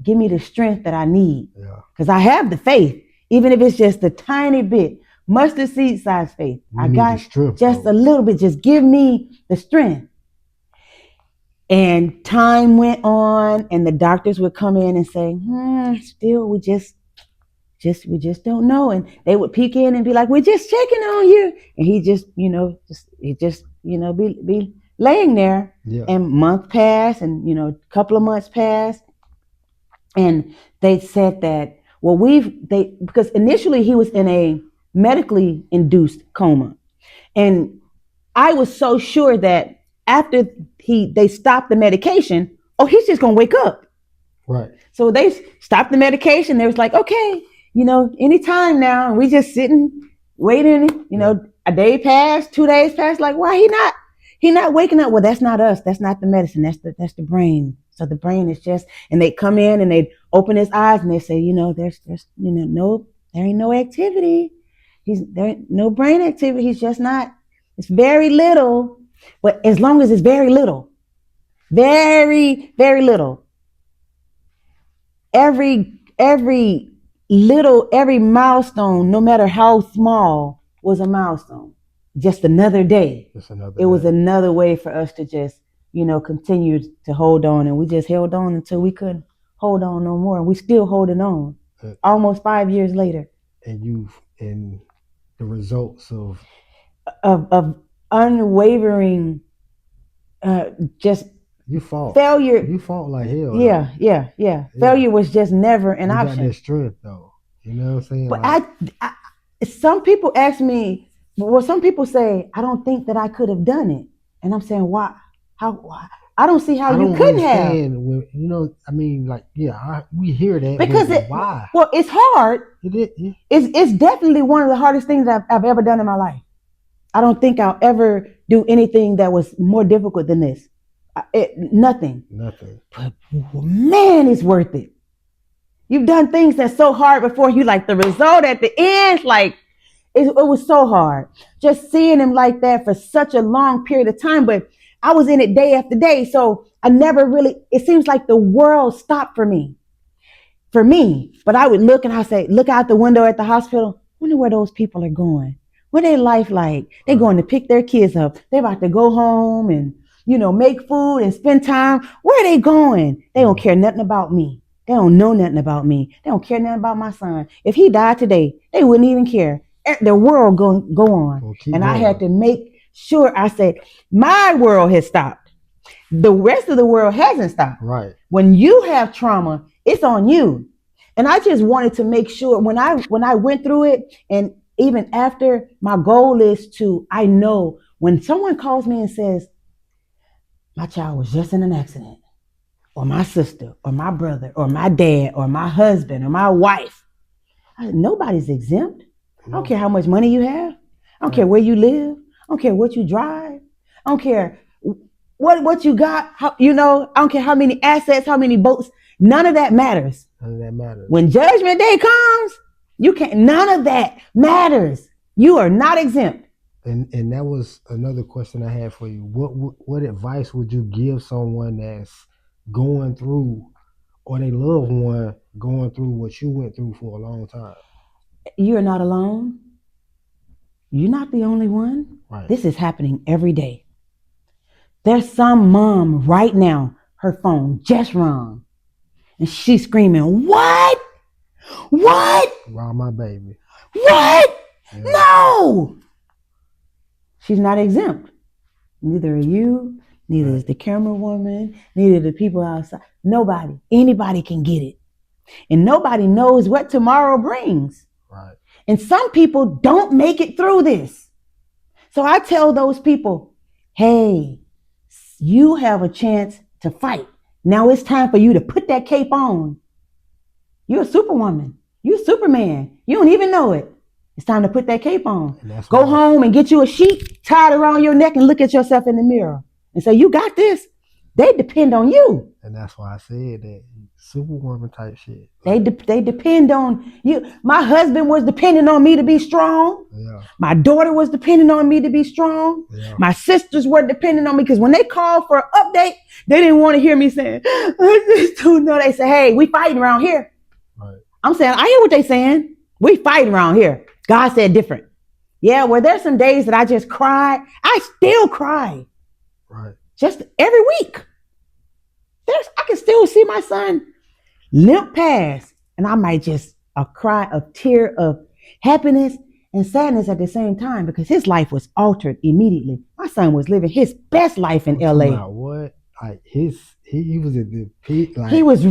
give me the strength that I need. Yeah. Because I have the faith, even if it's just a tiny bit, mustard seed size faith. I got strength, just though. a little bit. Just give me the strength. And time went on, and the doctors would come in and say, still, we just don't know. And they would peek in and be like, we're just checking on you. And he just, be laying there. Yeah. And month passed, and, a couple of months passed. And they said that, because initially he was in a medically induced coma. And I was so sure that after they stopped the medication, he's just going to wake up. Right. So they stopped the medication. They was like, okay, anytime now. And we just sitting, waiting, a day passed, 2 days passed. Like, why he not waking up? Well, that's not us. That's not the medicine. That's the brain. So the brain is just, and they come in and they open his eyes and they say, there's no, there ain't no activity. There ain't no brain activity. He's just not. It's very little, but as long as it's very little, very, very little, every milestone, no matter how small, was a milestone. Just another day. It was another way for us to just, continue to hold on. And we just held on until we couldn't hold on no more. And we still holding on almost 5 years later. And the results of unwavering, just you fought failure. You fought like hell. Yeah. Failure was just never an option. You got that strength though. You know what I'm saying? But I some people ask me, some people say, I don't think that I could have done it. And I'm saying, why? Why? I don't see how you couldn't have. When, we hear that. Because why? Well, it's hard. Yeah. It's definitely one of the hardest things I've ever done in my life. I don't think I'll ever do anything that was more difficult than this. Nothing. But man, it's worth it. You've done things that's so hard before. You like the result at the end, like it was so hard. Just seeing him like that for such a long period of time. But I was in it day after day. So I never really, it seems like the world stopped for me. But I would look and I say, look out the window at the hospital. Wonder where those people are going. What their life like? They're going to pick their kids up. They're about to go home and, make food and spend time. Where are they going? They don't care nothing about me. They don't know nothing about me. They don't care nothing about my son. If he died today, they wouldn't even care. The world go on. And I had to make sure, I said, my world has stopped. The rest of the world hasn't stopped. Right. When you have trauma, it's on you. And I just wanted to make sure when I went through it, and even after, my goal is to, I know when someone calls me and says, my child was just in an accident, or my sister, or my brother, or my dad, or my husband, or my wife, nobody's exempt. I don't care how much money you have. I don't care where you live. I don't care what you drive. I don't care what you got. I don't care how many assets, how many boats. None of that matters. When judgment day comes, none of that matters. You are not exempt. And that was another question I had for you. What advice would you give someone that's going through, or they loved one going through what you went through for a long time? You're not alone. You're not the only one. Right. This is happening every day. There's some mom right now, her phone just rung, and she's screaming, what? Wow, my baby. What? Yeah. No! She's not exempt. Neither are you, neither is the camera woman, neither the people outside. Nobody. Anybody can get it. And nobody knows what tomorrow brings. Right. And some people don't make it through this. So I tell those people, hey, you have a chance to fight. Now it's time for you to put that cape on. You're a superwoman. You're a Superman. You don't even know it. It's time to put that cape on. Go home and get you a sheet, tie it around your neck, and look at yourself in the mirror and say, you got this. They depend on you. And that's why I said that Superwoman type shit. They depend on you. My husband was depending on me to be strong. Yeah. My daughter was depending on me to be strong. Yeah. My sisters were depending on me because when they called for an update, they didn't want to hear me saying, I just don't know. They said, hey, we fighting around here. Right. I'm saying, I hear what they saying. We fighting around here. God said different. Yeah, well, there's some days that I just cry. I still cry. Right. Just every week. I can still see my son limp past, and I might just cry a tear of happiness and sadness at the same time because his life was altered immediately. My son was living his best life in LA. About what? Like he was at the peak. Like he was,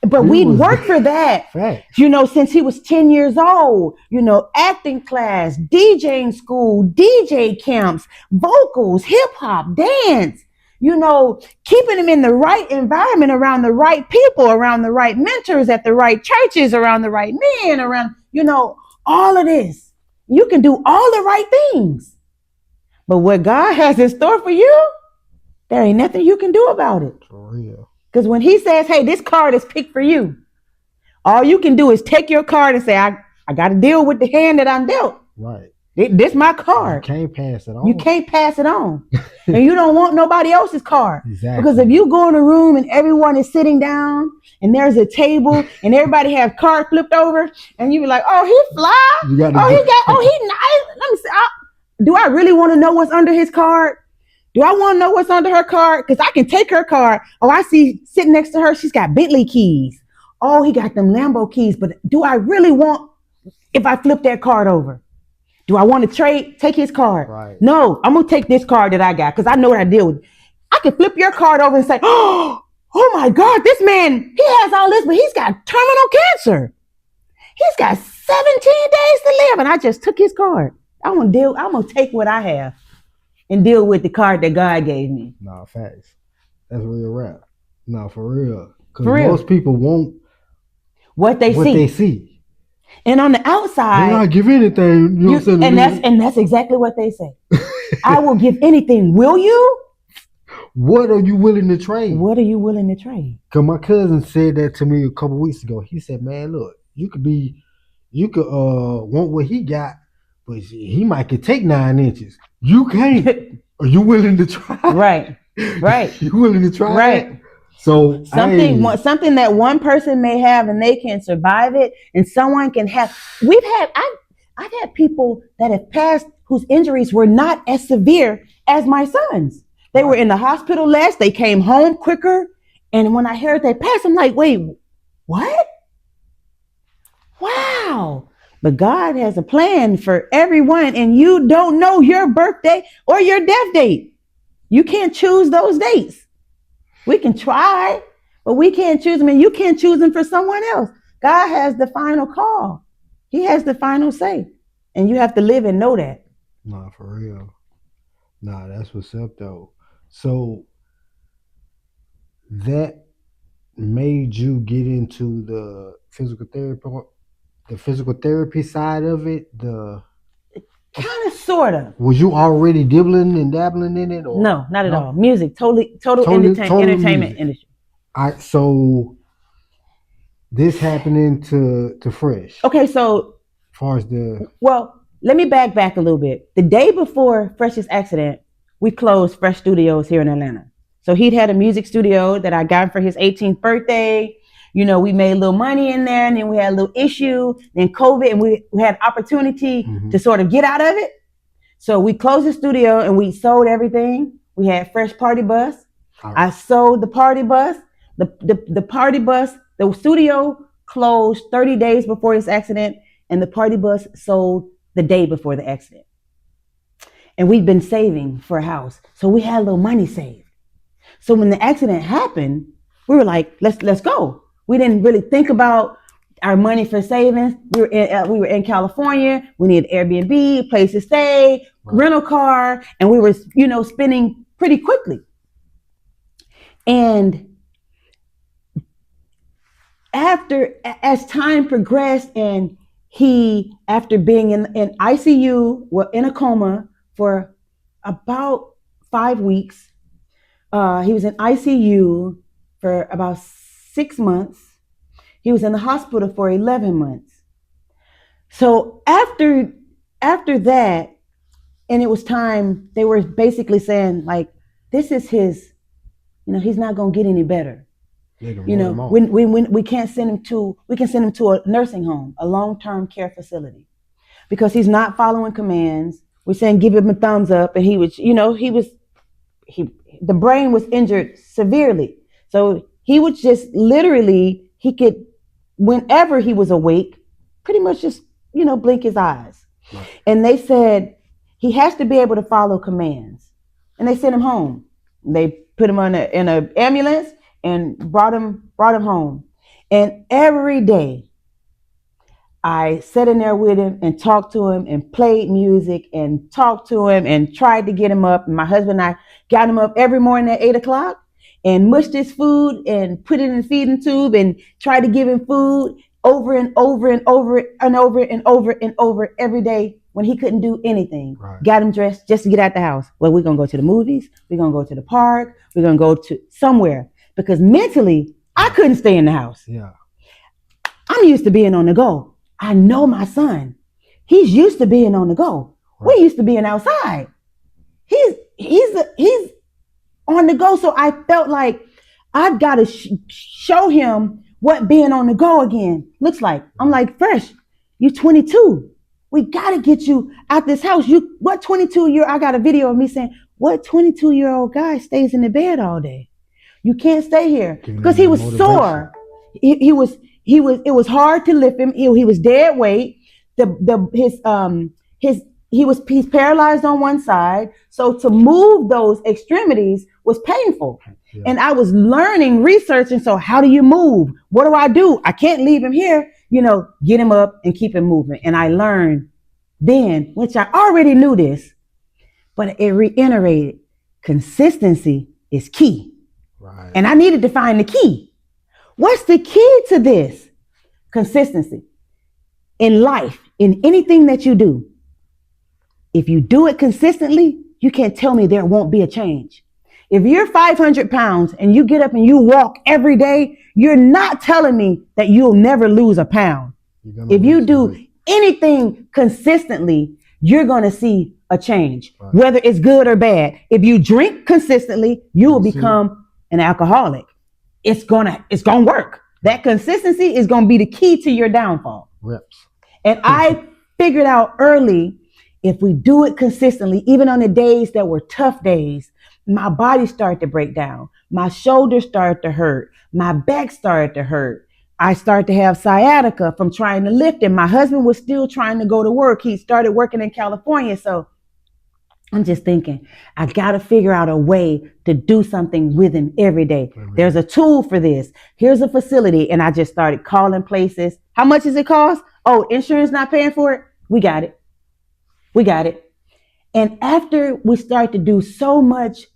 but we'd worked for that. Facts. You know, since he was 10 years old. You know, acting class, DJing school, DJ camps, vocals, hip hop, dance. You know, keeping him in the right environment, around the right people, around the right mentors, at the right churches, around the right men, around, you know, all of this. You can do all the right things. But what God has in store for you, there ain't nothing you can do about it. For real. Because when he says, hey, this card is picked for you, all you can do is take your card and say, I got to deal with the hand that I'm dealt. Right. This my card. You can't pass it on. You can't pass it on. And you don't want nobody else's card. Exactly. Because if you go in a room and everyone is sitting down and there's a table and everybody has card flipped over and you be like, oh, he fly. He nice. Let me see. Do I really want to know what's under his card? Do I want to know what's under her card? Because I can take her card. Oh, I see sitting next to her, she's got Bentley keys. Oh, he got them Lambo keys. But do I really want, if I flip that card over? Do I want to take his card? Right. No, I'm going to take this card that I got because I know what I deal with. I can flip your card over and say, oh my God, this man, he has all this, but he's got terminal cancer. He's got 17 days to live. And I just took his card. I'm going to take what I have and deal with the card that God gave me. Nah, facts. That's real rap. Nah, for real. Because most people want what they see. And on the outside, they're not give anything. You know what I'm saying? And that's exactly what they say. I will give anything. Will you? What are you willing to trade? What are you willing to trade? Because my cousin said that to me a couple weeks ago. He said, man, look, you could want what he got, but he might could take 9 inches. You can't. Are you willing to try? Right. You willing to try? Right. So something that one person may have and they can survive it, and someone can have. I've had people that have passed whose injuries were not as severe as my son's. They were in the hospital less. They came home quicker. And when I heard they passed, I'm like, wait, what? Wow. But God has a plan for everyone, and you don't know your birthday or your death date. You can't choose those dates. We can try, but we can't choose them, and you can't choose them for someone else. God has the final call. He has the final say, and you have to live and know that. Nah, for real. Nah, that's what's up, though. So that made you get into the physical therapy side of it? Kind of, sort of. Was you already dibbling and dabbling in it? Or? No, not at all. Music, total entertainment industry. So this happening to Fresh. Okay, so as far as let me back a little bit. The day before Fresh's accident, we closed Fresh Studios here in Atlanta. So he'd had a music studio that I got for his 18th birthday. You know, we made a little money in there, and then we had a little issue, then COVID, and we had opportunity to sort of get out of it. So we closed the studio and we sold everything. We had Fresh Party Bus. Right. I sold the party bus. The party bus, the studio closed 30 days before his accident, and the party bus sold the day before the accident. And we'd been saving for a house. So we had a little money saved. So when the accident happened, we were like, let's go. We didn't really think about our money for savings. We were in California. We needed Airbnb, place to stay, rental car, and we were, spending pretty quickly. And as time progressed, and after being in ICU, in a coma for about 5 weeks, he was in ICU for about 6 months. He was in the hospital for 11 months. So after that, and it was time, they were basically saying like, this is his, he's not gonna get any better. When we can't send him to, we can send him to a nursing home, a long-term care facility, because he's not following commands. We're saying give him a thumbs up, and the brain was injured severely. So he would just literally, he could, whenever he was awake, pretty much just, blink his eyes. Right. And they said he has to be able to follow commands. And they sent him home. They put him in an ambulance and brought him home. And every day I sat in there with him and talked to him and played music and talked to him and tried to get him up. And my husband and I got him up every morning at 8:00 and mushed his food and put it in the feeding tube and tried to give him food over and over and over and over and over and over every day when he couldn't do anything. Right. Got him dressed just to get out the house. Well, we're going to go to the movies. We're going to go to the park. We're going to go to somewhere, because mentally I couldn't stay in the house. Yeah. I'm used to being on the go. I know my son. He's used to being on the go. Right. We're used to being outside. He's on the go. So I felt like I've got to show him what being on the go again looks like. I'm like, Fresh, you're 22. We got to get you out this house. What 22-year-old, I got a video of me saying, what 22-year-old guy stays in the bed all day? You can't stay here, because he was sore. It was hard to lift him. He was dead weight. He's paralyzed on one side. So to move those extremities was painful. Yeah. And I was researching. So how do you move? What do? I can't leave him here, get him up and keep him moving. And I learned then, which I already knew this, but it reiterated, consistency is key. Right. And I needed to find the key. What's the key to this? Consistency. In life, in anything that you do, if you do it consistently, you can't tell me there won't be a change. If you're 500 pounds and you get up and you walk every day, you're not telling me that you'll never lose a pound. If you do anything consistently, you're going to see a change, right, whether it's good or bad. If you drink consistently, you will become an alcoholic. It's gonna work. That consistency is gonna be the key to your downfall. Reps. And I figured out early, if we do it consistently, even on the days that were tough days, my body started to break down. My shoulders started to hurt. My back started to hurt. I started to have sciatica from trying to lift it. My husband was still trying to go to work. He started working in California. So I'm just thinking, I got to figure out a way to do something with him every day. There's a tool for this. Here's a facility. And I just started calling places. How much does it cost? Oh, insurance not paying for it? We got it. And after we started to do so much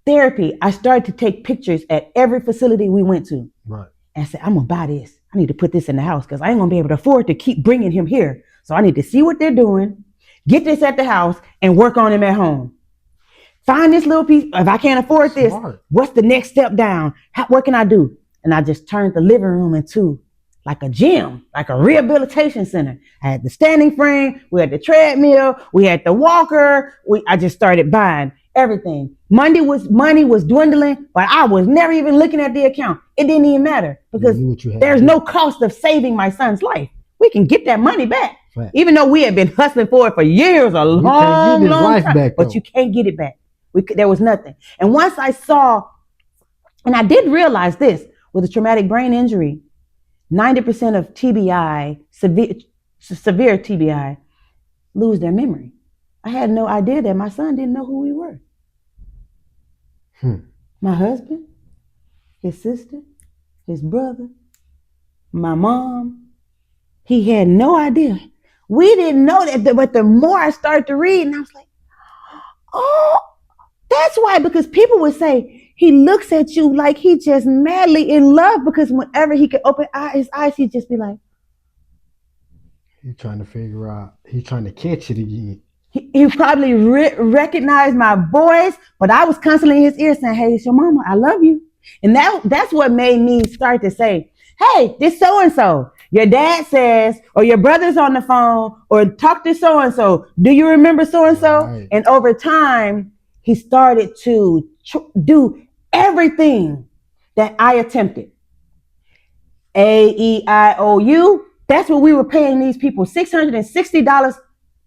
therapy, I started to take pictures at every facility we went to. Right. And I said, I'm going to buy this. I need to put this in the house because I ain't going to be able to afford to keep bringing him here. So I need to see what they're doing, get this at the house, and work on him at home. Find this little piece. If I can't afford this, what's the next step down? What can I do? And I just turned the living room into like a gym, like a rehabilitation center. I had the standing frame, we had the treadmill, we had the walker. I just started buying everything. Money was dwindling, but I was never even looking at the account. It didn't even matter because there's no cost of saving my son's life. We can get that money back. Right. Even though we had been hustling for it for years, a long time, back, but you can't get it back. There was nothing. And once I saw, and I did realize this, with a traumatic brain injury, 90% of TBI, severe TBI, lose their memory. I had no idea that my son didn't know who we were. My husband, his sister, his brother, my mom, he had no idea. We didn't know that, but the more I started to read, and I was like, oh, that's why, because people would say, he looks at you like he just madly in love, because whenever he could open his eyes, he'd just be like, he's trying to figure out, he's trying to catch it again. He probably recognized my voice, but I was constantly in his ear saying, hey, it's your mama, I love you. And that's what made me start to say, hey, this so-and-so, your dad says, or your brother's on the phone, or talk to so-and-so. Do you remember so-and-so? Right. And over time, he started to do everything that I attempted. AEIOU. That's what we were paying these people, $660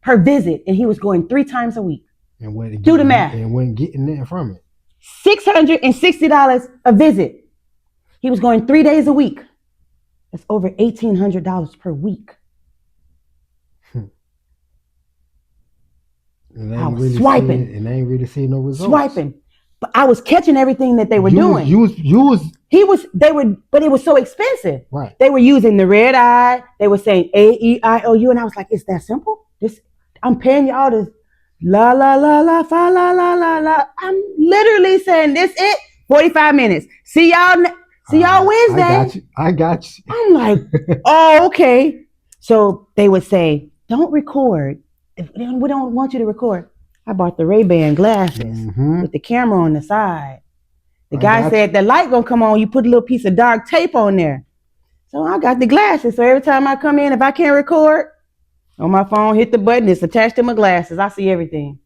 per visit. And he was going 3 times a week. And do the math. And wasn't getting that from it. $660 a visit. He was going 3 days a week. That's over $1,800 per week. I was really swiping. And I ain't really seeing no results. Swiping. But I was catching everything that they were doing. But it was so expensive. Right. They were using the red eye. They were saying AEIOU. And I was like, it's that simple? I'm paying y'all this la la la la fa la la la la. I'm literally saying this it 45 minutes. See y'all Wednesday. I got you. I'm like, oh, okay. So they would say, don't record. We don't want you to record. I bought the Ray-Ban glasses with the camera on the side. The guy said the light gonna come on. You put a little piece of dark tape on there. So I got the glasses. So every time I come in, if I can't record on my phone, hit the button. It's attached to my glasses. I see everything.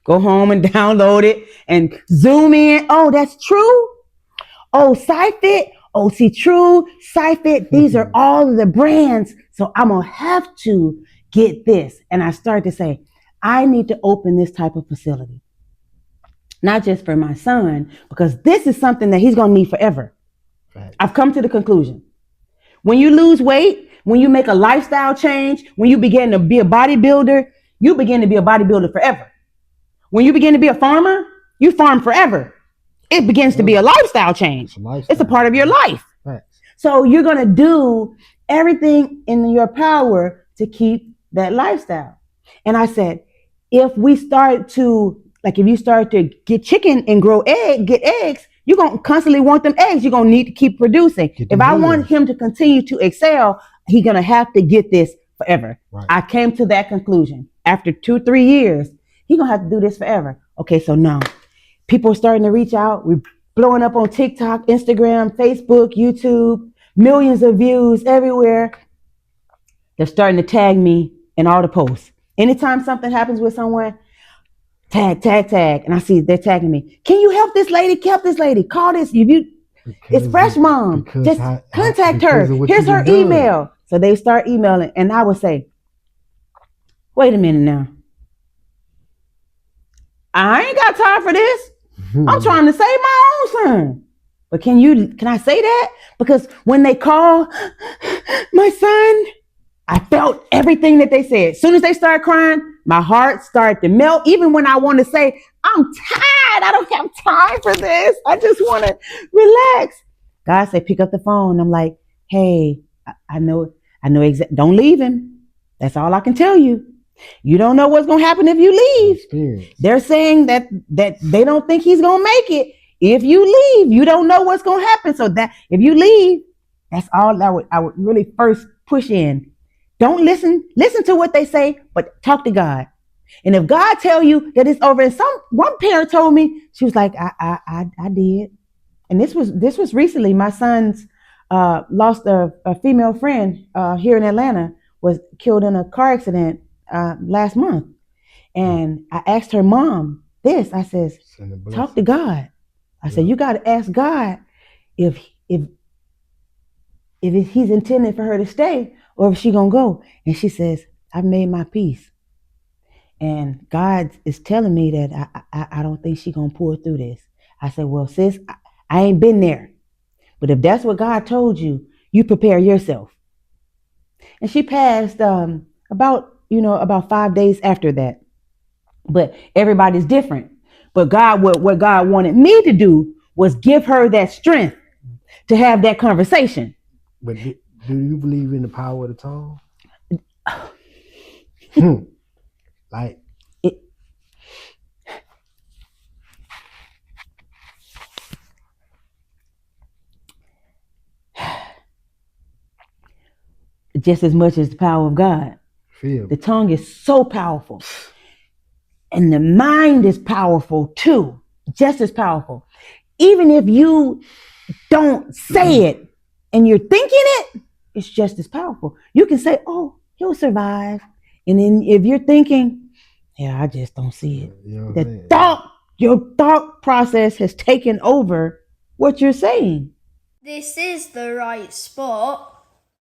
Go home and download it and zoom in. Oh, that's true. Oh, SciFit. Oh, see, True, SciFit. These are all of the brands. So I'm gonna have to get this. And I started to say, I need to open this type of facility. Not just for my son, because this is something that he's going to need forever. Right. I've come to the conclusion. When you lose weight, when you make a lifestyle change, when you begin to be a bodybuilder, you begin to be a bodybuilder forever. When you begin to be a farmer, you farm forever. It begins to be a lifestyle change. It's a part of your life. Right. So you're going to do everything in your power to keep that lifestyle. And I said, if you start to get chicken and get eggs, you're going to constantly want them eggs. You're going to need to keep producing. If I want him to continue to excel, he's going to have to get this forever. Right. I came to that conclusion. After 2-3 years, he's going to have to do this forever. Okay, so now people are starting to reach out. We're blowing up on TikTok, Instagram, Facebook, YouTube, millions of views everywhere. They're starting to tag me in all the posts. Anytime something happens with someone, tag. And I see they're tagging me. Can you help this lady? Help this lady. Call this. It's Fresh Mom. Just contact her. Here's her email. So they start emailing. And I would say, wait a minute now. I ain't got time for this. I'm trying to save my own son. But can I say that? Because when they call my son, I felt everything that they said. As soon as they started crying, my heart started to melt. Even when I want to say, I'm tired. I don't have time for this. I just want to relax. God said, pick up the phone. I'm like, hey, I know don't leave him. That's all I can tell you. You don't know what's going to happen if you leave. Experience. They're saying that they don't think he's going to make it. If you leave, you don't know what's going to happen. So that if you leave, that's all I would really first push in. Don't listen to what they say, but talk to God. And if God tell you that it's over, and one parent told me, she was like, I did. And this was recently. My son's lost a female friend here in Atlanta, was killed in a car accident last month. And I asked her mom this. I says, talk to God. I said, you got to ask God if he's intended for her to stay or if she gonna go. And she says, I've made my peace. And God is telling me that I don't think she gonna pull through this. I said, well, sis, I ain't been there. But if that's what God told you, you prepare yourself. And she passed about 5 days after that. But everybody's different. But what God wanted me to do was give her that strength to have that conversation. But do you believe in the power of the tongue? Like it. Just as much as the power of God. The tongue is so powerful. And the mind is powerful too. Just as powerful. Even if you don't say it, and you're thinking it, it's just as powerful. You can say, "Oh, he'll survive," and then if you're thinking, "Yeah, I just don't see it," your thought process has taken over what you're saying. This is the right spot.